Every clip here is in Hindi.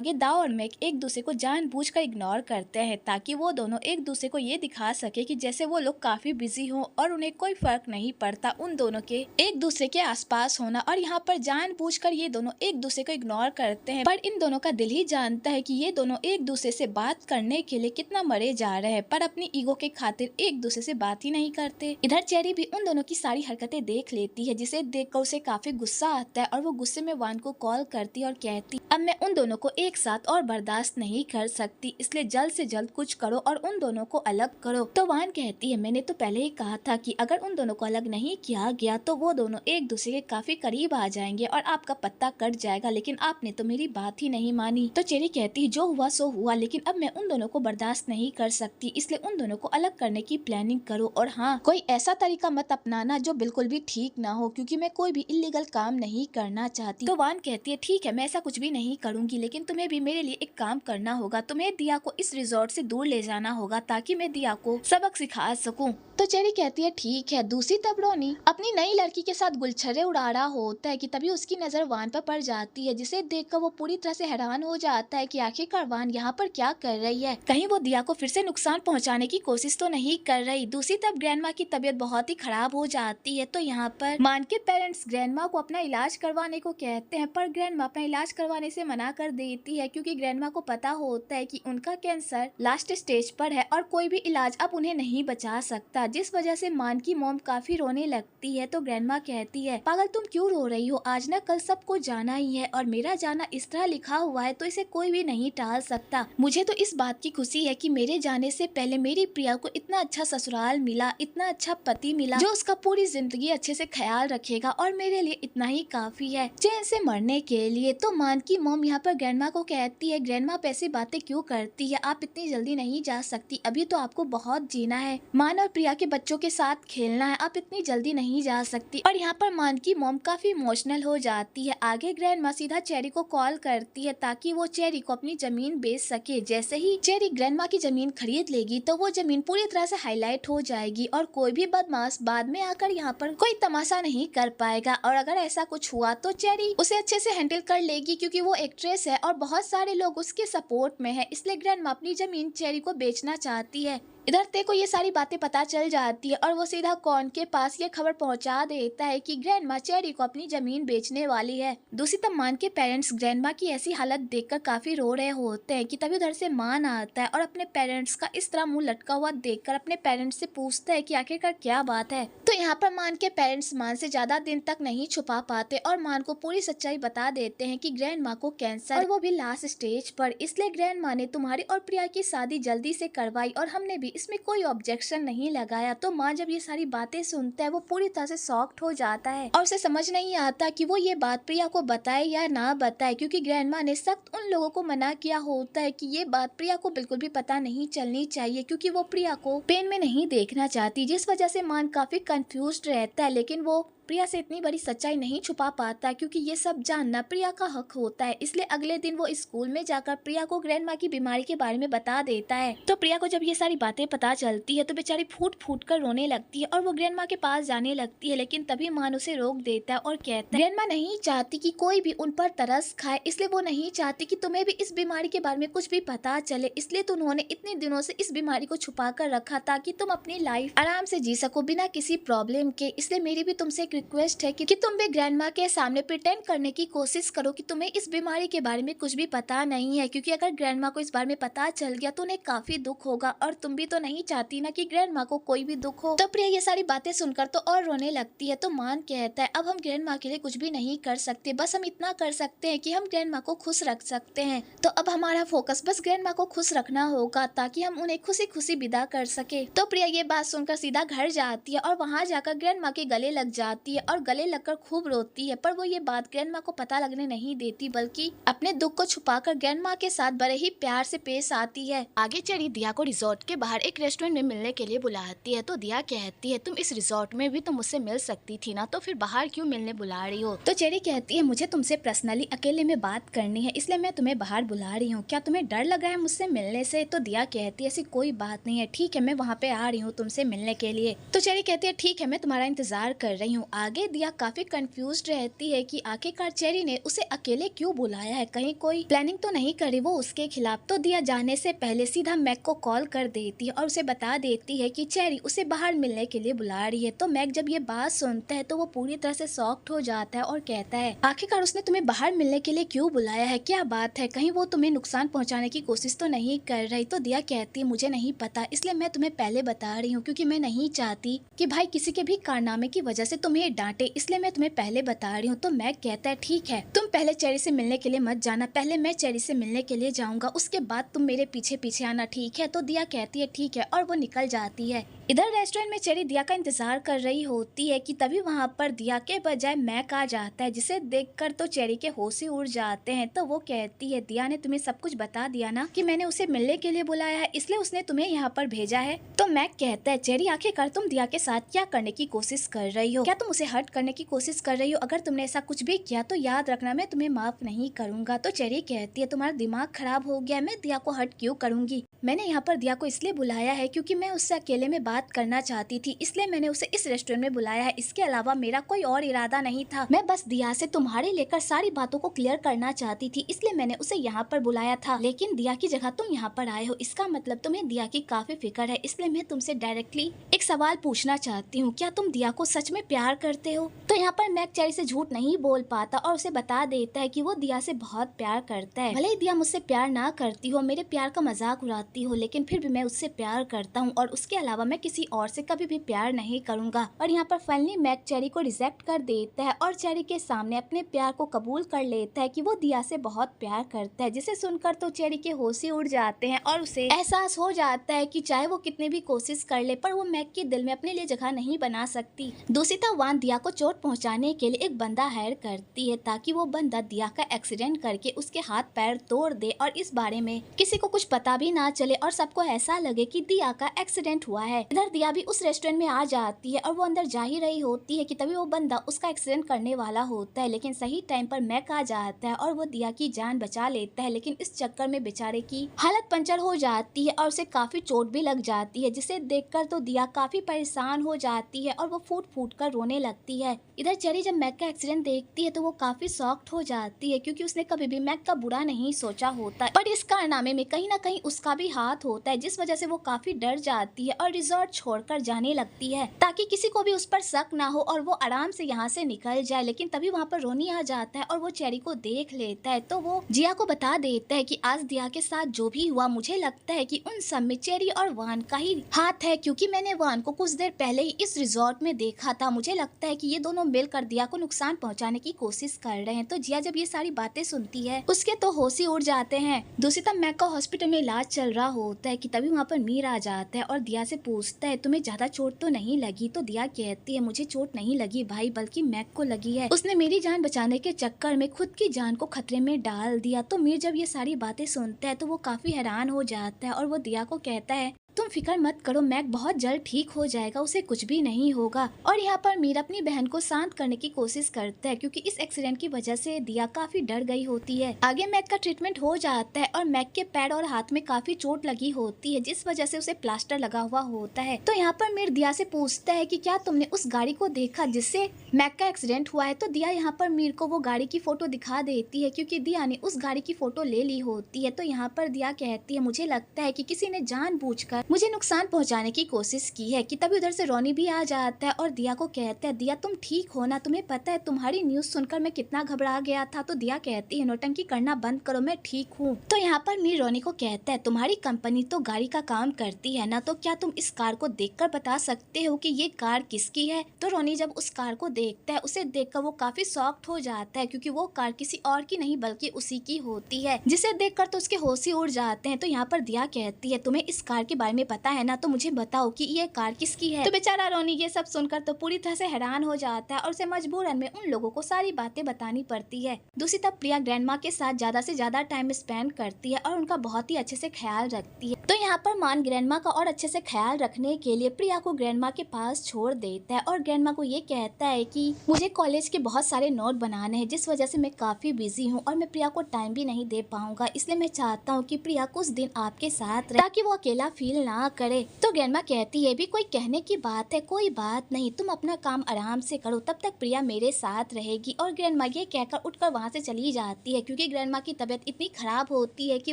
ये दाव और मैक एक दूसरे को जानबूझकर इग्नोर करते हैं ताकि वो दोनों एक दूसरे को ये दिखा सके कि जैसे वो लोग काफी बिजी हों और उन्हें कोई फर्क नहीं पड़ता उन दोनों के एक दूसरे के आसपास होना। और यहाँ पर जानबूझकर ये दोनों एक दूसरे को इग्नोर करते हैं, पर इन दोनों का दिल ही जानता है कि ये दोनों एक दूसरे से बात करने के लिए कितना मरे जा रहे हैं, पर अपनी ईगो के खातिर एक दूसरे से बात ही नहीं करते। इधर चेरी भी उन दोनों की सारी हरकतें देख लेती है, जिसे देखकर उसे काफी गुस्सा आता है और वो गुस्से में वान को कॉल करती है और कहती, अब मैं उन दोनों को एक साथ और बर्दाश्त नहीं कर सकती, इसलिए जल्द से जल्द कुछ करो और उन दोनों को अलग करो। तो वान कहती है, मैंने तो पहले ही कहा था कि अगर उन दोनों को अलग नहीं किया गया तो वो दोनों एक दूसरे के काफी करीब आ जाएंगे और आपका पत्ता कट जाएगा, लेकिन आपने तो मेरी बात ही नहीं मानी। तो चेरी कहती है, जो हुआ सो हुआ, लेकिन अब मैं उन दोनों को बर्दाश्त नहीं कर सकती, इसलिए उन दोनों को अलग करने की प्लानिंग करो। और हाँ, कोई ऐसा तरीका मत अपनाना जो बिल्कुल भी ठीक ना हो, क्योंकि मैं कोई भी इलीगल काम नहीं करना चाहती। तो वान कहती है, ठीक है, मैं ऐसा कुछ भी नहीं करूंगी, लेकिन तुम्हें भी मेरे लिए एक काम करना होगा। तुम्हें दिया को इस रिजॉर्ट से दूर ले जाना होगा ताकि मैं दिया को सबक सिखा सकूं। तो चेरी कहती है, ठीक है। दूसरी तरफ रोनी अपनी नई लड़की के साथ गुलछर्रे उड़ा रहा होता है कि तभी उसकी नजर वान पर पड़ जाती है, जिसे देखकर वो पूरी तरह से हैरान हो जाता है कि आखिरकार वान यहाँ पर क्या कर रही है, कहीं वो दिया को फिर से नुकसान पहुँचाने की कोशिश तो नहीं कर रही। दूसरी तरफ ग्रैंडमा की तबीयत बहुत ही खराब हो जाती है, तो यहाँ पर मान के पेरेंट्स ग्रैंडमा को अपना इलाज करवाने को कहते हैं, पर ग्रैंडमा अपना इलाज करवाने से मना कर देती है, क्योंकि ग्रैंडमा को पता होता है कि उनका कैंसर लास्ट स्टेज पर है और कोई भी इलाज अब उन्हें नहीं बचा सकता, जिस वजह से मान की मॉम काफी रोने लगती है। तो ग्रैंडमा कहती है, पागल तुम क्यों रो रही हो, आज न कल सबको जाना ही है और मेरा जाना इस तरह लिखा हुआ है तो इसे कोई भी नहीं टाल सकता। मुझे तो इस बात की खुशी है कि मेरे जाने से पहले मेरी प्रिया को इतना अच्छा ससुराल मिला, इतना अच्छा पति मिला जो उसका पूरी जिंदगी अच्छे से ख्याल रखेगा, और मेरे लिए इतना ही काफी है चैन से मरने के लिए। तो मान की मॉम यहाँ पर ग्रैंडमा को कहती है, ग्रैंडमा आप ऐसी बातें क्यों करती है, आप इतनी जल्दी नहीं जा सकती, अभी तो आपको बहुत जीना है, मान और प्रिया के बच्चों के साथ खेलना है, आप इतनी जल्दी नहीं जा सकती। और यहाँ पर मान की मॉम काफी इमोशनल हो जाती है। आगे ग्रैंडमा सीधा चेरी को कॉल करती है ताकि वो चेरी को अपनी जमीन बेच सके। जैसे ही चेरी ग्रैंडमा की जमीन खरीद लेगी तो वो जमीन पूरी तरह से हाईलाइट हो जाएगी और कोई भी बदमाश बाद में आकर यहाँ पर कोई तमाशा नहीं कर पाएगा, और अगर ऐसा कुछ हुआ तो चेरी उसे अच्छे से हैंडल कर लेगी, क्योंकि वो एक्ट्रेस है और बहुत सारे लोग उसके सपोर्ट में है, इसलिए ग्रैंडमा अपनी जमीन चेरी को बेचना चाहती है। इधर ते को ये सारी बातें पता चल जाती है और वो सीधा कॉन के पास ये खबर पहुंचा देता है कि ग्रैंडमा चेरी को अपनी जमीन बेचने वाली है। दूसरी तरफ मान के पेरेंट्स ग्रैंडमा की ऐसी हालत देखकर काफी रो रहे होते हैं कि तभी उधर से मान आता है और अपने पेरेंट्स का इस तरह मुंह लटका हुआ देखकर अपने पेरेंट्स से पूछता है कि आखिरकार क्या बात है। तो यहाँ पर मान के पेरेंट्स मान से ज्यादा दिन तक नहीं छुपा पाते और मान को पूरी सच्चाई बता देते हैं कि ग्रैंडमा को कैंसर और वो भी लास्ट स्टेज पर, इसलिए ग्रैंडमा ने तुम्हारी और प्रिया की शादी जल्दी से करवाई और हमने भी इसमें कोई ऑब्जेक्शन नहीं लगाया। तो माँ जब ये सारी बातें सुनता है वो पूरी तरह से शॉक्ड हो जाता है और उसे समझ नहीं आता कि वो ये बात प्रिया को बताए या ना बताए, क्योंकि ग्रैंडमा ने सख्त उन लोगों को मना किया होता है कि ये बात प्रिया को बिल्कुल भी पता नहीं चलनी चाहिए, क्योंकि वो प्रिया को पेन में नहीं देखना चाहती, जिस वजह से मान काफी कंफ्यूज्ड रहता है। लेकिन वो प्रिया से इतनी बड़ी सच्चाई नहीं छुपा पाता, क्योंकि ये सब जानना प्रिया का हक होता है। इसलिए अगले दिन वो स्कूल में जाकर प्रिया को ग्रैंडमा की बीमारी के बारे में बता देता है। तो प्रिया को जब ये सारी बातें पता चलती है तो बेचारी फूट फूट कर रोने लगती है और वो ग्रैंडमा के पास जाने लगती है, लेकिन तभी मान उसे रोक देता है और कहता है, ग्रैंडमा नहीं चाहती कि कोई भी उन पर तरस खाए, इसलिए वो नहीं चाहती कि तुम्हें भी इस बीमारी के बारे में कुछ भी पता चले, इसलिए तो उन्होंने इतने दिनों से इस बीमारी को छुपा कर रखा ताकि तुम अपनी लाइफ आराम से जी सको बिना किसी प्रॉब्लम के। इसलिए मेरी भी तुमसे एक रिक्वेस्ट है कि तुम भी ग्रैंडमा के सामने प्रिटेंड करने की कोशिश करो कि तुम्हें इस बीमारी के बारे में कुछ भी पता नहीं है, क्योंकि अगर ग्रैंडमा को इस बारे में पता चल गया तो उन्हें काफी दुख होगा और तुम भी तो नहीं चाहती ना कि ग्रैंडमा को कोई भी दुख हो। तो प्रिया ये सारी बातें सुनकर तो और रोने लगती है। तो मान कहता है, अब हम ग्रैंडमा के लिए कुछ भी नहीं कर सकते, बस हम इतना कर सकते हैं कि हम ग्रैंडमा को खुश रख सकते हैं। तो अब हमारा फोकस बस ग्रैंडमा को खुश रखना होगा ताकि हम उन्हें खुशी खुशी विदा कर सके। तो प्रिया ये बात सुनकर सीधा घर जाती है और वहाँ जाकर ग्रैंडमा के गले लग जाती है और गले लगकर खूब रोती है, पर वो ये बात ग्रैंडमा को पता लगने नहीं देती, बल्कि अपने दुख को छुपाकर ग्रैंडमा के साथ बड़े ही प्यार से पेश आती है। आगे चेरी दिया को रिजॉर्ट के बाहर एक रेस्टोरेंट में मिलने के लिए बुलाती है। तो दिया कहती है, तुम इस रिजॉर्ट में भी तो मुझसे मिल सकती थी ना, तो फिर बाहर क्यों मिलने बुला रही हो। तो चेरी कहती है, मुझे तुमसे पर्सनली अकेले में बात करनी है, इसलिए मैं तुम्हें बाहर बुला रही हूँ, क्या तुम्हें डर लग रहा है मुझसे मिलने से। तो दिया कहती है, ऐसी कोई बात नहीं है, ठीक है मैं वहाँ पे आ रही हूँ तुमसे मिलने के लिए। तो चेरी कहती है, ठीक है मैं तुम्हारा इंतजार कर रही हूँ। आगे दिया काफी कंफ्यूज रहती है कि आखिरकार चेरी ने उसे अकेले क्यों बुलाया है, कहीं कोई प्लानिंग तो नहीं करी वो उसके खिलाफ। तो दिया जाने से पहले सीधा मैक को कॉल कर देती है और उसे बता देती है कि चेरी उसे बाहर मिलने के लिए बुला रही है। तो मैक जब ये बात सुनता है तो वो पूरी तरह से शॉक्ड हो जाता है और कहता है आखिरकार उसने तुम्हें बाहर मिलने के लिए क्यों बुलाया है, क्या बात है, कहीं वो तुम्हें नुकसान पहुंचाने की कोशिश तो नहीं कर रही। तो दिया कहती है मुझे नहीं पता, इसलिए मैं तुम्हें पहले बता रही हूँ क्योंकि मैं नहीं चाहती कि भाई किसी के भी कारनामे की वजह से तुम्हें डांटे, इसलिए मैं तुम्हें पहले बता रही हूँ। तो मैक कहता है ठीक है, तुम पहले चेरी से मिलने के लिए मत जाना, पहले मैं चेरी से मिलने के लिए जाऊंगा, उसके बाद तुम मेरे पीछे पीछे आना, ठीक है। तो दिया कहती है ठीक है और वो निकल जाती है। इधर रेस्टोरेंट में चेरी दिया का इंतजार कर रही होती है कि तभी वहाँ पर दिया के बजाय मैक आ जाता है, जिसे देखकर तो चेरी के होश ही उड़ जाते हैं। तो वो कहती है दिया ने तुम्हें सब कुछ बता दिया ना कि मैंने उसे मिलने के लिए बुलाया है, इसलिए उसने तुम्हें यहाँ पर भेजा है। तो मैक कहता है चेरी आखिरकार तुम दिया के साथ क्या करने की कोशिश कर रही हो, क्या तुम उसे हर्ट करने की कोशिश कर रही हो, अगर तुमने ऐसा कुछ भी किया तो याद रखना मैं तुम्हें माफ नहीं करूंगा। तो चेरी कहती है तुम्हारा दिमाग खराब हो गया, मैं दिया को हर्ट क्यों करूंगी, मैंने यहाँ पर दिया को इसलिए बुलाया है क्योंकि मैं उससे अकेले में बात करना चाहती थी, इसलिए मैंने उसे इस रेस्टोरेंट में बुलाया है, इसके अलावा मेरा कोई और इरादा नहीं था, मैं बस दिया से तुम्हारे लेकर सारी बातों को क्लियर करना चाहती थी, इसलिए मैंने उसे यहाँ पर बुलाया था। लेकिन दिया की जगह तुम यहाँ पर आए हो, इसका मतलब तुम्हें दिया की काफी फिक्र है, इसलिए मैं तुमसे डायरेक्टली एक सवाल पूछना चाहती हूँ, क्या तुम दिया को सच में प्यार करते हो। तो यहाँ पर मैक चेरी से झूठ नहीं बोल पाता और उसे बता देता है कि वो दिया से बहुत प्यार करता है, भले ही दिया मुझसे प्यार ना करती हो, मेरे प्यार का मजाक उड़ाती हो, लेकिन फिर भी मैं उससे प्यार करता हूँ और उसके अलावा मैं किसी और से कभी भी प्यार नहीं करूंगा। और यहाँ पर फाइनली मैक चेरी को रिजेक्ट कर देता है और चेरी के सामने अपने प्यार को कबूल कर लेता है कि वो दिया से बहुत प्यार करता है, जिसे सुनकर तो चेरी के होश ही उड़ जाते हैं और उसे एहसास हो जाता है कि चाहे वो कितनी भी कोशिश कर ले पर वो मैक के दिल में अपने लिए जगह नहीं बना सकती। दूसरी वान दिया को चोट पहुंचाने के लिए एक बंदा हायर करती है ताकि वो बंदा दिया का एक्सीडेंट करके उसके हाथ पैर तोड़ दे और इस बारे में किसी को कुछ पता भी ना चले और सबको ऐसा लगे कि दिया का एक्सीडेंट हुआ है। इधर दिया भी उस रेस्टोरेंट में आ जाती है और वो अंदर जा ही रही होती है कि तभी वो बंदा उसका एक्सीडेंट करने वाला होता है, लेकिन सही टाइम पर मैक आ जाता है और वो दिया की जान बचा लेता है, लेकिन इस चक्कर में बेचारे की हालत पंचर हो जाती है और उसे काफी चोट भी लग जाती है, जिसे देखकर तो दिया काफी परेशान हो जाती है और वो फूट फूट कर रोने लगती है। इधर चेरी जब मैक का एक्सीडेंट देखती है तो वो काफी शॉक्ड हो जाती है क्योंकि उसने कभी भी मैक का बुरा नहीं सोचा होता, पर इस कारनामे में कहीं ना कहीं उसका भी हाथ होता है, जिस वजह से वो काफी डर जाती है और रिजॉर्ट छोड़कर जाने लगती है ताकि किसी को भी उस पर शक ना हो और वो आराम से यहाँ से निकल जाए। लेकिन तभी वहाँ पर रोनी आ जाता है और वो चेरी को देख लेता है, तो वो जिया को बता देता है कि आज दिया के साथ जो भी हुआ मुझे लगता है कि उन सब में चेरी और वान का ही हाथ है, क्योंकि मैंने वान को कुछ देर पहले ही इस रिजॉर्ट में देखा था, मुझे लगता है कि ये दोनों मिलकर दिया को नुकसान पहुंचाने की कोशिश कर रहे हैं। तो जिया जब ये सारी बातें सुनती है उसके तो होश ही उड़ जाते हैं। दूसरी तरफ मैक का हॉस्पिटल में इलाज चल रहा होता है कि तभी वहाँ पर मीर आ जाता है और दिया से पूछता है तुम्हें ज्यादा चोट तो नहीं लगी। तो दिया कहती है मुझे चोट नहीं लगी भाई, बल्कि मैक को लगी है, उसने मेरी जान बचाने के चक्कर में खुद की जान को खतरे में डाल दिया। तो मीर जब ये सारी बातें सुनता है तो वो काफी हैरान हो जाता है और वो दिया को कहता है तुम फिक्र मत करो, मैक बहुत जल्द ठीक हो जाएगा, उसे कुछ भी नहीं होगा। और यहाँ पर मीर अपनी बहन को शांत करने की कोशिश करता है क्योंकि इस एक्सीडेंट की वजह से दिया काफी डर गई होती है। आगे मैक का ट्रीटमेंट हो जाता है और मैक के पैर और हाथ में काफी चोट लगी होती है, जिस वजह से उसे प्लास्टर लगा हुआ होता है। तो यहाँ पर मीर दिया से पूछता है कि क्या तुमने उस गाड़ी को देखा जिससे मैक का एक्सीडेंट हुआ है। तो दिया यहाँ पर मीर को वो गाड़ी की फोटो दिखा देती है क्योंकि दिया ने उस गाड़ी की फोटो ले ली होती है। तो यहाँ पर दिया कहती है मुझे लगता है कि किसी ने जानबूझकर मुझे नुकसान पहुंचाने की कोशिश की है। कि तभी उधर से रोनी भी आ जाता है और दिया को कहता है दिया तुम ठीक हो ना, तुम्हें पता है तुम्हारी न्यूज सुनकर मैं कितना घबरा गया था। तो दिया कहती है नौटंकी करना बंद करो, मैं ठीक हूँ। तो यहाँ पर मीर रोनी को कहता है तुम्हारी कंपनी तो गाड़ी का काम करती है ना, तो क्या तुम इस कार को देखकर बता सकते हो कि ये कार किसकी है। तो रोनी जब उस कार को देखता है उसे देखकर वो काफी शॉक्ड हो जाता है क्योंकि वो कार किसी और की नहीं बल्कि उसी की होती है, जिसे देखकर तो उसके होश ही उड़ जाते हैं। तो यहाँ पर दिया कहती है तुम्हें इस कार के बारे में पता है ना, तो मुझे बताओ कि ये कार किसकी है। तो बेचारा रोनी ये सब सुनकर तो पूरी तरह से हैरान हो जाता है और उसे मजबूरन में उन लोगों को सारी बातें बतानी पड़ती है। दूसरी तरफ प्रिया ग्रैंडमा के साथ ज्यादा से ज्यादा टाइम स्पेंड करती है और उनका बहुत ही अच्छे से ख्याल रखती है। तो यहाँ पर मान ग्रैंडमा का और अच्छे से ख्याल रखने के लिए प्रिया को ग्रैंडमा के पास छोड़ देता है और ग्रैंडमा को ये कहता है कि मुझे कॉलेज के बहुत सारे नोट बनाने हैं, जिस वजह से मैं काफी बिजी हूँ और मैं प्रिया को टाइम भी नहीं दे पाऊंगा, इसलिए मैं चाहता हूँ कि प्रिया कुछ दिन आपके साथ रहे ताकि वो अकेला फील ना करे। तो ग्रैंडमा कहती है भी कोई कहने की बात है, कोई बात नहीं, तुम अपना काम आराम से करो, तब तक प्रिया मेरे साथ रहेगी। और ग्रैंडमा ये कहकर उठकर वहाँ से चली जाती है क्योंकि ग्रैंडमा की तबीयत इतनी खराब होती है कि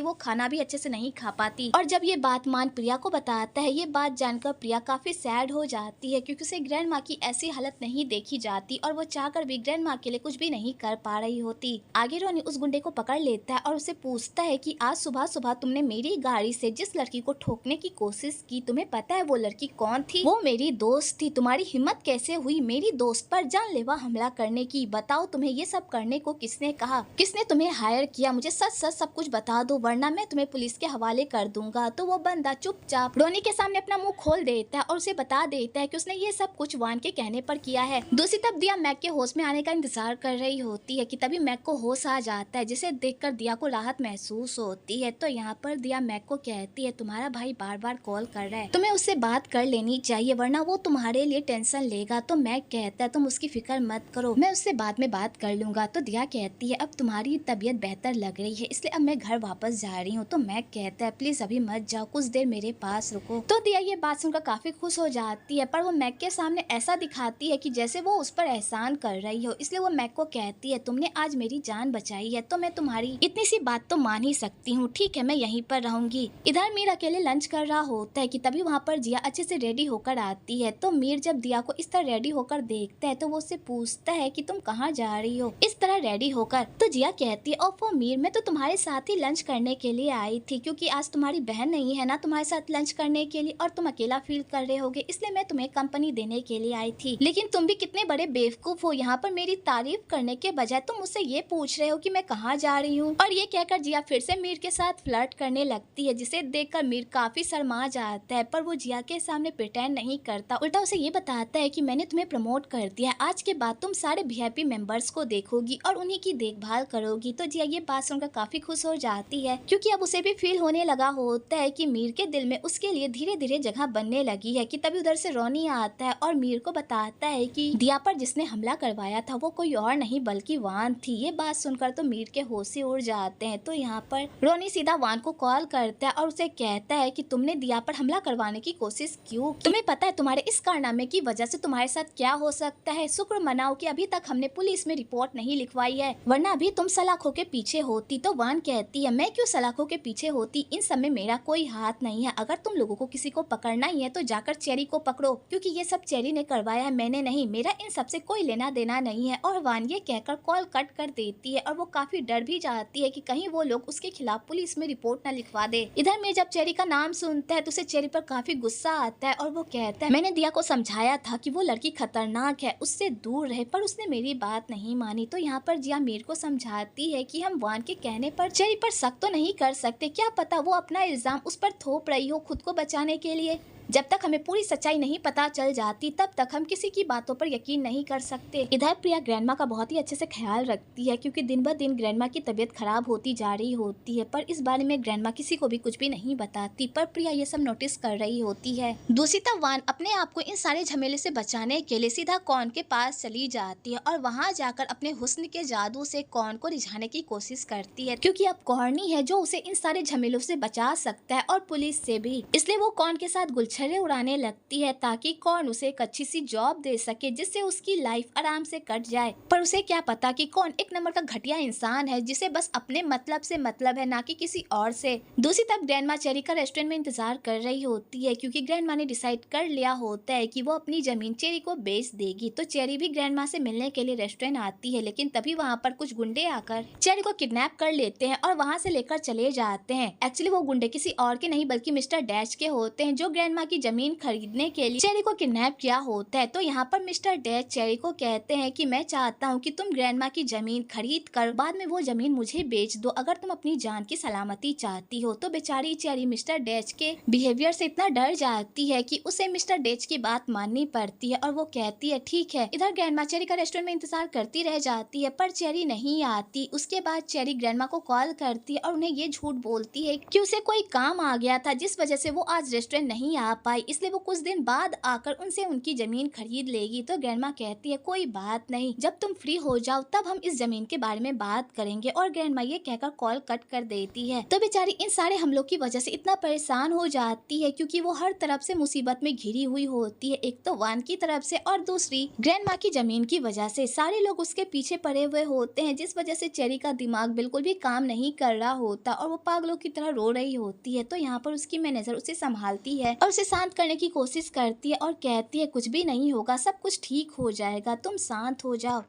वो खाना भी अच्छे से नहीं खा पाती। और जब ये बात मान प्रिया को बताता है, ये बात जानकर प्रिया काफी सैड हो जाती है क्योंकि उसे ग्रैंडमा की ऐसी हालत नहीं देखी जाती और वो चाहकर भी ग्रैंडमा के लिए कुछ भी नहीं कर पा रही होती। आगे रोनी उस गुंडे को पकड़ लेता है और उसे पूछता है कि आज सुबह सुबह तुमने मेरी गाड़ी से जिस लड़की को ठोकने की कोशिश की, तुम्हें पता है वो लड़की कौन थी? वो मेरी दोस्त थी। तुम्हारी हिम्मत कैसे हुई मेरी दोस्त पर जानलेवा हमला करने की? बताओ तुम्हें ये सब करने को किसने कहा, किसने तुम्हें हायर किया? मुझे सच सच सब कुछ बता दो वरना मैं तुम्हें पुलिस के हवाले कर दूंगा। तो वो बंदा चुपचाप रोनी के सामने अपना मुंह खोल देता है और उसे बता देता है कि उसने ये सब कुछ वान के कहने पर किया है। दूसरी तरफ दिया मैक के होश में आने का इंतजार कर रही होती है कि तभी मैक को होश आ जाता है, जिसे देखकर दिया को राहत महसूस होती है। तो यहाँ पर दिया मैक को कहती है तुम्हारा भाई बार बार कॉल कर रहा है, तुम्हें उससे बात कर लेनी चाहिए वरना वो तुम्हारे लिए टेंशन लेगा। तो मैक कहता है तुम उसकी फिक्र मत करो, मैं उससे बाद में बात कर लूंगा। तो दिया कहती है अब तुम्हारी तबीयत बेहतर लग रही है इसलिए अब मैं घर वापस जा रही हूँ। तो मैक कहता है प्लीज अभी मत जाओ, कुछ देर मेरे पास रुको। तो दिया ये बात सुनकर काफी खुश हो जाती है पर वो मैक के सामने ऐसा दिखाती है कि जैसे वो उस पर एहसान कर रही हो, इसलिए वो मैक को कहती है तुमने आज मेरी जान बचाई है तो मैं तुम्हारी इतनी सी बात तो मान ही सकती हूँ, ठीक है मैं यहीं पर रहूंगी। इधर मीर अकेले लंच कर रहा होता है कि तभी वहाँ पर जिया अच्छे से रेडी होकर आती है। तो मीर जब दिया को इस तरह रेडी होकर देखता है तो वो उससे पूछता है कि तुम कहाँ जा रही हो इस तरह रेडी होकर? तो जिया कहती है ओफो मीर मैं तो तुम्हारे साथ ही लंच करने के लिए आई थी क्योंकि आज तुम्हारी बहन नहीं है ना तुम्हारे साथ लंच करने के लिए और तुम अकेला फील कर रहे होगे इसलिए मैं तुम्हें कंपनी देने के लिए आई थी। लेकिन तुम भी कितने बड़े बेवकूफ हो, यहाँ पर मेरी तारीफ करने के बजाय तुम मुझसे ये पूछ रहे हो कि मैं कहाँ जा रही हूँ। और ये कहकर जिया फिर से मीर के साथ फ्लर्ट करने लगती है जिसे देखकर मीर काफी शर्मा जाता है पर वो जिया के सामने प्रिटेंड नहीं करता, उल्टा उसे ये बताता है कि मैंने तुम्हें प्रमोट कर दिया, आज के बाद तुम सारे वीआईपी मेंबर्स को देखोगी और उन्हीं की देखभाल करोगी। तो जिया ये बात सुनकर काफी खुश हो जाती है क्योंकि अब उसे भी फील होने लगा होता है कि मीर के दिल में उसके लिए धीरे धीरे जगह बनने लगी है। कि तभी उधर से रोनी आता है और मीर को बताता है कि दिया पर जिसने हमला करवाया था वो कोई और नहीं बल्कि वान थी। ये बात सुनकर तो मीर के होश से उड़ जाते हैं। तो यहाँ पर रोनी सीधा वान को कॉल करता है और उसे कहता है कि तुमने दिया पर हमला करवाने की कोशिश क्यों की? तुम्हें पता है तुम्हारे इस कारनामे की वजह से तुम्हारे साथ क्या हो सकता है? शुक्र मनाओ कि अभी तक हमने पुलिस में रिपोर्ट नहीं लिखवाई है वरना अभी तुम सलाखों के पीछे होती। तो वान कहती है मैं क्यों सलाखों के पीछे होती, इन सब में मेरा कोई हाथ नहीं है। अगर तुम लोगों को किसी को पकड़ना ही है तो जाकर चेरी को पकड़ो क्योंकि ये सब चेरी ने करवाया है, मैंने नहीं, मेरा इन सब से कोई लेना देना नहीं है। और वान ये कहकर कॉल कट कर देती है और वो काफी डर भी जाती है कि कहीं वो लोग उसके खिलाफ पुलिस में रिपोर्ट न लिखवा दे। इधर में जब चेरी का नाम सुनता है तो उसे चेरी पर काफी गुस्सा आता है और वो कहता है मैंने दिया को समझाया था कि वो लड़की खतरनाक है, उससे दूर रहे, पर उसने मेरी बात नहीं मानी। तो यहाँ पर जिया मीर को समझाती है कि हम वान के कहने पर चेरी पर शक तो नहीं कर सकते, क्या पता वो अपना इल्जाम उस पर थोप रही हो खुद को बचाने के लिए। जब तक हमें पूरी सच्चाई नहीं पता चल जाती तब तक हम किसी की बातों पर यकीन नहीं कर सकते। इधर प्रिया ग्रैंडमा का बहुत ही अच्छे से ख्याल रखती है क्योंकि दिन ब दिन ग्रैंडमा की तबीयत खराब होती जा रही होती है पर इस बारे में ग्रैंडमा किसी को भी कुछ भी नहीं बताती, पर प्रिया ये सब नोटिस कर रही होती है। दूसरी तरफ वान अपने आप को इन सारे झमेले से बचाने के लिए सीधा कॉन के पास चली जाती है और वहाँ जाकर अपने हुस्न के जादू से कॉन को रिझाने की कोशिश करती है क्योंकि अब कॉर्नी है जो उसे इन सारे झमेलों से बचा सकता है और पुलिस से भी, इसलिए वो कॉन के साथ गुलछर्रे उड़ाने लगती है ताकि कौन उसे एक अच्छी सी जॉब दे सके जिससे उसकी लाइफ आराम से कट जाए। पर उसे क्या पता कि कौन एक नंबर का घटिया इंसान है जिसे बस अपने मतलब से मतलब है ना कि किसी और से। दूसरी तरफ ग्रैंडमा चेरी का रेस्टोरेंट में इंतजार कर रही होती है क्योंकि ग्रैंडमा ने डिसाइड कर लिया होता है कि वो अपनी जमीन चेरी को बेच देगी। तो चेरी भी ग्रैंडमा से मिलने के लिए रेस्टोरेंट आती है लेकिन तभी वहाँ पर कुछ गुंडे आकर चेरी को किडनैप कर लेते हैं और वहाँ से लेकर चले जाते हैं। एक्चुअली वो गुंडे किसी और के नहीं बल्कि मिस्टर डैश के होते हैं जो ग्रैंडमा की जमीन खरीदने के लिए चेरी को किडनैप किया होता है। तो यहाँ पर मिस्टर डैश चेरी को कहते हैं कि मैं चाहता हूँ कि तुम ग्रैंडमा की जमीन खरीद कर बाद में वो जमीन मुझे बेच दो अगर तुम अपनी जान की सलामती चाहती हो। तो बेचारी चेरी मिस्टर डैश के बिहेवियर से इतना डर जाती है कि उसे मिस्टर डैश की बात माननी पड़ती है और वो कहती है ठीक है। इधर ग्रैंडमा चेरी का रेस्टोरेंट में इंतजार करती रह जाती है पर चेरी नहीं आती। उसके बाद चेरी ग्रैंडमा को कॉल करती है और उन्हें ये झूठ बोलती है कि उसे कोई काम आ गया था जिस वजह से वो आज रेस्टोरेंट नहीं आ पाई, इसलिए वो कुछ दिन बाद आकर उनसे उनकी जमीन खरीद लेगी। तो ग्रैंडमा कहती है कोई बात नहीं, जब तुम फ्री हो जाओ तब हम इस जमीन के बारे में बात करेंगे। और ग्रैंडमा ये कहकर कॉल कट कर देती है। तो बेचारी इन सारे हमलों की वजह से इतना परेशान हो जाती है, क्योंकि वो हर तरफ से मुसीबत में घिरी हुई होती है। एक तो वान की तरफ से और दूसरी ग्रैंडमा की जमीन की वजह से। सारे लोग उसके पीछे पड़े हुए होते हैं, जिस वजह से चेरी का दिमाग बिल्कुल भी काम नहीं कर रहा होता और वो पागलों की तरह रो रही होती है। तो यहाँ पर उसकी मैनेजर उसे संभालती है और उसे शांत करने की कोशिश करती है और कहती है कुछ भी नहीं होगा, सब कुछ ठीक हो जाएगा, तुम शांत हो जाओ।